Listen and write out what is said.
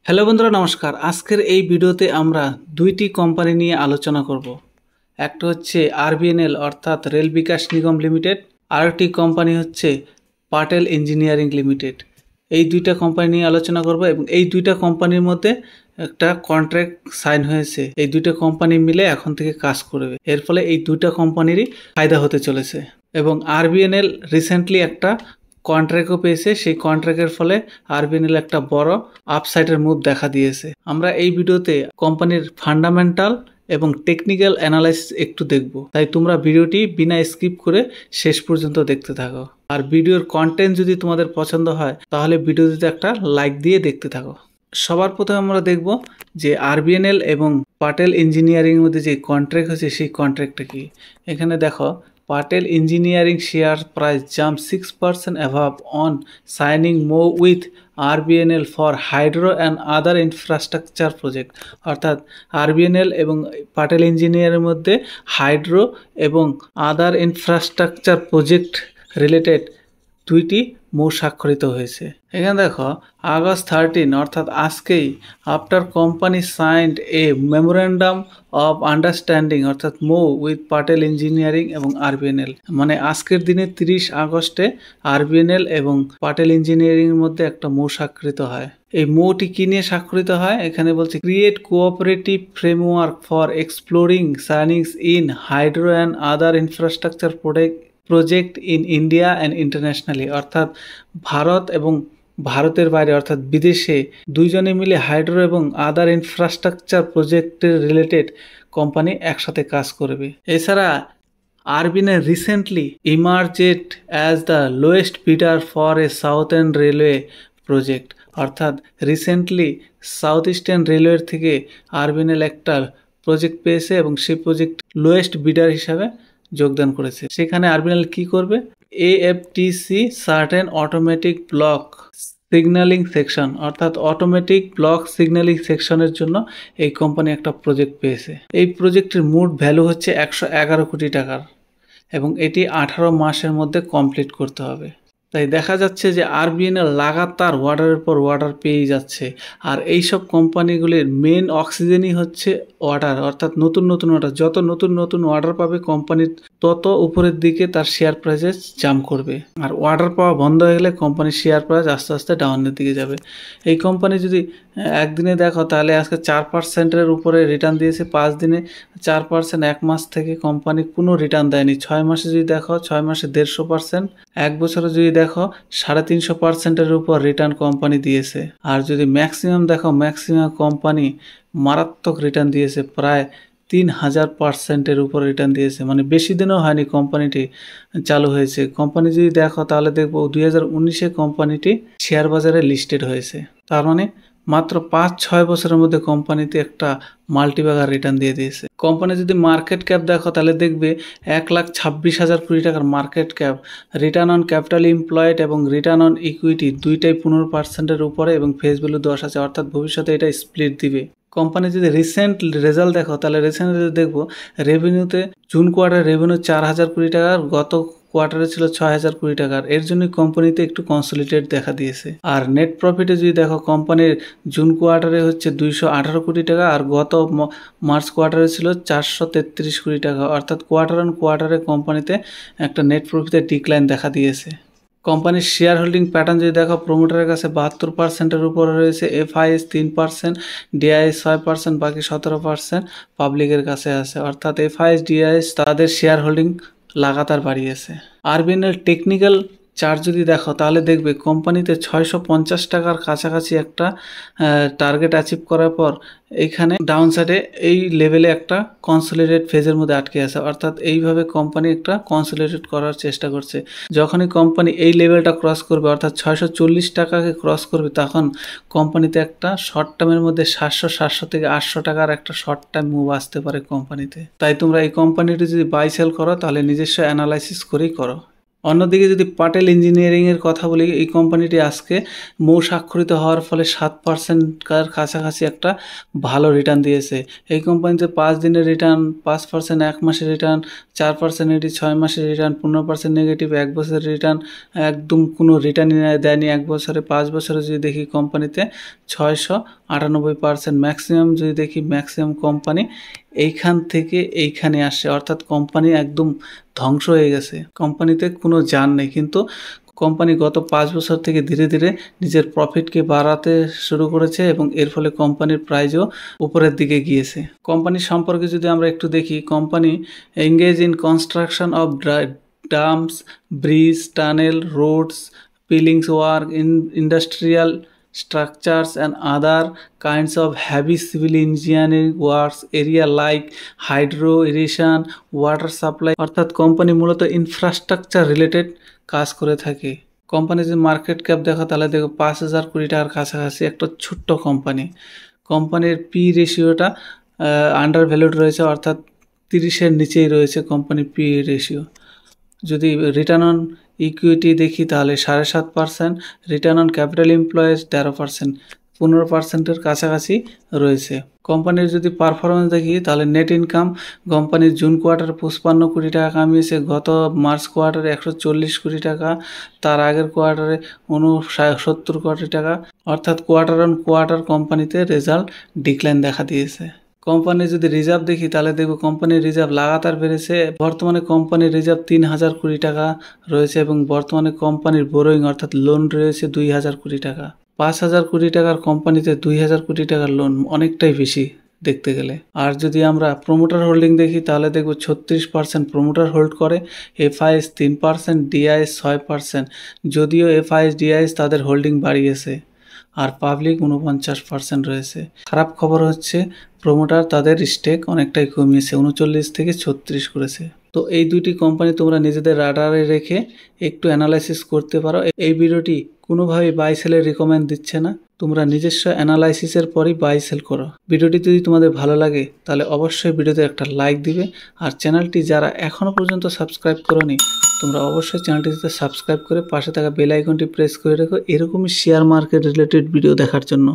Hello বন্ধুরা, নমস্কার। আজকের এই ভিডিওতে আমরা দুইটি কোম্পানি নিয়ে আলোচনা করব। একটা হচ্ছে আরবিএনএল অর্থাৎ রেল বিকাশ নিগম লিমিটেড, আরেকটি কোম্পানি হচ্ছে পাটেল ইঞ্জিনিয়ারিং লিমিটেড। এই দুইটা কোম্পানি নিয়ে আলোচনা করব এবং এই দুইটা কোম্পানির মধ্যে একটা কন্ট্রাক্ট সাইন হয়েছে। এই দুইটা কোম্পানি মিলে এখন থেকে কাজ করবে। এর ফলে এই দুইটা কোম্পানিরই ফায়দা হতে চলেছে এবং আরবিএনএল রিসেন্টলি একটা কন্ট্রাক্টও পেয়েছে। সেই কন্ট্রাক্টের ফলে আরবিএনএল একটা বড় আপসাইডের মুভ দেখা দিয়েছে। আমরা এই ভিডিওতে কোম্পানির ফান্ডামেন্টাল এবং টেকনিক্যাল অ্যানালাইসিস একটু দেখব, তাই তোমরা ভিডিওটি বিনা স্কিপ করে শেষ পর্যন্ত দেখতে থাকো। আর ভিডিওর কন্টেন্ট যদি তোমাদের পছন্দ হয় তাহলে ভিডিওটিতে একটা লাইক দিয়ে দেখতে থাকো। সবার প্রথমে আমরা দেখব যে আরবিএনএল এবং পাটেল ইঞ্জিনিয়ারিং মধ্যে যে কন্ট্রাক্ট হয়েছে সেই কন্ট্রাক্টটা কি। এখানে দেখো, Patel Engineering share price jumped 6% above on signing more with RBNL for hydro and other infrastructure project। অর্থাৎ আরবিএনএল এবং পাটেল ইঞ্জিনিয়ারের মধ্যে হাইড্রো এবং আদার ইনফ্রাস্ট্রাকচার প্রজেক্ট রিলেটেড দুইটি মৌ স্বাক্ষরিত হয়েছে। এখানে দেখো, আগস্ট 13 অর্থাৎ আজকেই after company signed A memorandum of understanding অর্থাৎ মৌ উইথ পাটেল ইঞ্জিনিয়ারিং এবং আরবিএনএল, মানে আজকের দিনে 30 আগস্টে আরবিএনএল এবং পাটেল ইঞ্জিনিয়ারিং এর মধ্যে একটা মৌ স্বাক্ষরিত হয়। এই মৌটি কি নিয়ে স্বাক্ষরিত হয়? এখানে বলছে create cooperative framework for exploring synergies in hydro and other infrastructure project in India and internationally. অর্থাৎ ভারত এবং ভারতের বাইরে অর্থাৎ বিদেশে দুইজনে মিলে হাইড্রো এবং আদার ইনফ্রাস্ট্রাকচার প্রজেক্টের রিলেটেড কোম্পানি একসাথে কাজ করবে। এছাড়া RVNL recently emerged as the lowest bidder for a southern railway project. অর্থাৎ রিসেন্টলি সাউথ ইস্টার্ন রেলওয়ের থেকে আরবিএনএল একটা প্রজেক্ট পেয়েছে এবং সেই প্রজেক্ট লোয়েস্ট বিডার হিসাবে যোগদান করেছে। সেখানে আরবিএনএল কি করবে? AFTC certain automatic block signalling section অর্থাৎ অটোমেটিক ব্লক সিগন্যালিং সেকশনের জন্য এই কোম্পানি একটা প্রজেক্ট পেয়েছে। এই প্রজেক্টের মোট ভ্যালু হচ্ছে 111 কোটি টাকার এবং এটি 18 মাসের মধ্যে কমপ্লিট করতে হবে। তাই দেখা যাচ্ছে যে আরবিএনএল লাগাতার ওয়াটারের পর ওয়াটার পেয়েই যাচ্ছে। আর এইসব কোম্পানিগুলির মেন অক্সিজেনই হচ্ছে ওয়াটার, অর্থাৎ নতুন নতুন ওয়াটার। যত নতুন নতুন ওয়াটার পাবে কোম্পানির, তত উপরের দিকে তার শেয়ার প্রাইসেস জাম্প করবে। আর ওয়াটার পাওয়া বন্ধ হয়ে গেলে কোম্পানির শেয়ার প্রাইস আস্তে আস্তে ডাউনের দিকে যাবে। এই কোম্পানি যদি একদিনে দেখো তাহলে আজকে 4%-এর উপরে রিটার্ন দিয়েছে, 5 দিনে 4%, 1 মাস থেকে কোম্পানি কোনো রিটার্ন দেয়নি। 6 মাসে যদি দেখো 6 মাসে 150%, 1 বছরে যদি দেখো 350%-এর উপর রিটার্ন কোম্পানি দিয়েছে। আর যদি ম্যাক্সিমাম দেখো, ম্যাক্সিমাম কোম্পানি মারাত্মক রিটার্ন দিয়েছে, প্রায় 3000%-এর উপর রিটার্ন দিয়েছে। মানে বেশি দিনও হয়নি কোম্পানিটি চালু হয়েছে। কোম্পানি যদি দেখো তাহলে দেখবো 2019-এ কোম্পানিটি শেয়ার বাজারে লিস্টেড হয়েছে। তার মানে মাত্র 5-6 বছরের মধ্যে কোম্পানিতে একটা মাল্টিবাগার রিটার্ন দিয়ে দিয়েছে। কোম্পানি যদি মার্কেট ক্যাপ দেখো তাহলে দেখবে 1,26,000 কোটি টাকার market cap. Return on capital employed এবং রিটার্ন অন ইকুইটি দুইটাই 15%-এর উপরে এবং ফেস ভ্যালু 10 আছে, অর্থাৎ ভবিষ্যতে এটা স্প্লিট দিবে। কোম্পানি যদি রিসেন্ট রেজাল্ট দেখো তাহলে রিসেন্ট দেখবো রেভিনিউতে জুন কোয়ার্টার রেভিনিউ 4,000 কোটি টাকার, গত কোয়ার্টারে ছিল 6,000 কোটি টাকার। এর জন্য কোম্পানিতে একটু কনসলিডেট দেখা দিয়েছে। আর নেট প্রফিটে যদি দেখো কোম্পানির জুন কোয়ার্টারে হচ্ছে 218 কোটি টাকা আর গত মার্চ কোয়ার্টারে ছিল 433 কোটি টাকা, অর্থাৎ কোয়ার্টার অন কোয়ার্টারে কোম্পানিতে একটা নেট প্রফিটের ডিক্লাইন দেখা দিয়েছে। কোম্পানির শেয়ার হোল্ডিং প্যাটার্ন যদি দেখো, প্রমোটারের কাছে 72%-এর উপরে রয়েছে, এফআইএস 3%, ডিআইএস 6%, বাকি 17% পাবলিকের কাছে আছে। অর্থাৎ এফআইএস, ডিআইএস তাদের শেয়ার হোল্ডিং লাগাতার বাড়িয়েছে। আরবিএনএল টেকনিক্যাল চার্ট যদি দেখো তাহলে দেখবে কোম্পানিতে 650 টাকার কাছাকাছি একটা টার্গেট অ্যাচিভ করার পর এইখানে ডাউন সাইডে এই লেভেলে একটা কনসলিডেট ফেজের মধ্যে আটকে আছে। অর্থাৎ এইভাবে কোম্পানি একটা কনসলিডেট করার চেষ্টা করছে। যখনই কোম্পানি এই লেভেলটা ক্রস করবে অর্থাৎ 640 টাকাকে ক্রস করবে, তখন কোম্পানিতে একটা শর্ট টার্মের মধ্যে 700 থেকে 800 টাকার একটা শর্ট টার্ম মুভ আসতে পারে কোম্পানিতে। তাই তোমরা এই কোম্পানিটি যদি বাই সেল করো তাহলে নিজস্ব অ্যানালাইসিস করেই করো। অন্যদিকে যদি পাটেল ইঞ্জিনিয়ারিংয়ের কথা বলি, এই কোম্পানিটি আজকে মৌ স্বাক্ষরিত হওয়ার ফলে 7% কাছাকাছি একটা ভালো রিটার্ন দিয়েছে। এই কোম্পানিতে 5 দিনের রিটার্ন, 5%, 1 মাসের রিটার্ন, 4% নেগেটিভ, 6 মাসের রিটার্ন, 15% নেগেটিভ, 1 বছরের রিটার্ন, একদম কোনো রিটার্নই দেয়নি 1 বছরে। 5 বছরে যদি দেখি কোম্পানিতে 698%, ম্যাক্সিমাম যদি দেখি ম্যাক্সিমাম কোম্পানি এইখান থেকে এইখানে আসে, অর্থাৎ কোম্পানি একদম ধ্বংস হয়ে গেছে, কোম্পানিতে কোনো জান নেই। কিন্তু কোম্পানি গত 5 বছর থেকে ধীরে ধীরে নিজের প্রফিটকে বাড়াতে শুরু করেছে এবং এর ফলে কোম্পানির প্রাইজও উপরের দিকে গিয়েছে। কোম্পানি সম্পর্কে যদি আমরা একটু দেখি, company engaged in construction of dams, bridge, tunnel, roads, pilings work, industrial structures and other kinds of heavy civil engineering works area like hydro, irrigation, water supply, অর্থাৎ কোম্পানি মূলত ইনফ্রাস্ট্রাকচার রিলেটেড কাজ করে থাকে। কোম্পানির যে মার্কেট ক্যাপ দেখো তাহলে দেখো 5,000 কোটি টাকার কাছাকাছি একটা ছোট্ট কোম্পানি। কোম্পানির পি রেশিওটা আন্ডার ভ্যালুড রয়েছে, অর্থাৎ 30-এর নিচেই রয়েছে কোম্পানির পি রেশিও। যদি রিটার্ন অন ইকুইটি দেখি তাহলে 7.5%, রিটার্ন অন ক্যাপিটাল এমপ্লয়েজ 13%, 15%-এর কাছাকাছি রয়েছে। কোম্পানির যদি পারফরমেন্স দেখি তাহলে নেট ইনকাম কোম্পানির জুন কোয়ার্টারে 55 কোটি টাকা কামিয়েছে, গত মার্চ কোয়ার্টারে 140 কোটি টাকা, তার আগের কোয়ার্টারে 69 কোটি টাকা, অর্থাৎ কোয়ার্টার অন কোয়ার্টার কোম্পানিতে রেজাল্ট ডিক্লাইন দেখা দিয়েছে। কোম্পানির যদি রিজার্ভ দেখি তাহলে দেখব কোম্পানির রিজার্ভ লাগাতার বেড়েছে। বর্তমানে কোম্পানির রিজার্ভ 3,000 কোটি টাকা রয়েছে এবং বর্তমানে কোম্পানির বোরোয়িং অর্থাৎ লোন রয়েছে 2,000 কোটি টাকা। 5,000 কোটি টাকার কোম্পানিতে 2,000 কোটি টাকার লোন অনেকটাই বেশি দেখতে গেলে। আর যদি আমরা প্রোমোটার হোল্ডিং দেখি তাহলে দেখব 36% প্রোমোটার হোল্ড করে, এফআইএস 3%, ডিআইএস 6%, যদিও এফআইএস ডিআইএস তাদের হোল্ডিং বাড়িয়েছে, আর পাবলিক 49% রয়েছে। খারাপ খবর হচ্ছে প্রোমোটার তাদের স্টেক অনেকটাই কমিয়েছে, 39 থেকে 36 করেছে। তো এই দুটি কোম্পানি তোমরা নিজেদের রাডারে রেখে একটু অ্যানালাইসিস করতে পারো। এই ভিডিওটি কোনোভাবেই বাই সেলের রিকমেন্ড দিচ্ছে না, তোমরা নিজস্ব অ্যানালাইসিসের পরই বাই সেল করো। ভিডিওটি যদি তোমাদের ভালো লাগে তাহলে অবশ্যই ভিডিওতে একটা লাইক দিবে, আর চ্যানেলটি যারা এখনও পর্যন্ত সাবস্ক্রাইব করোনি তোমরা অবশ্যই চ্যানেলটিতে সাবস্ক্রাইব করে পাশে থাকা বেল আইকনটি প্রেস করে রেখো এরকমই শেয়ার মার্কেট রিলেটেড ভিডিও দেখার জন্য।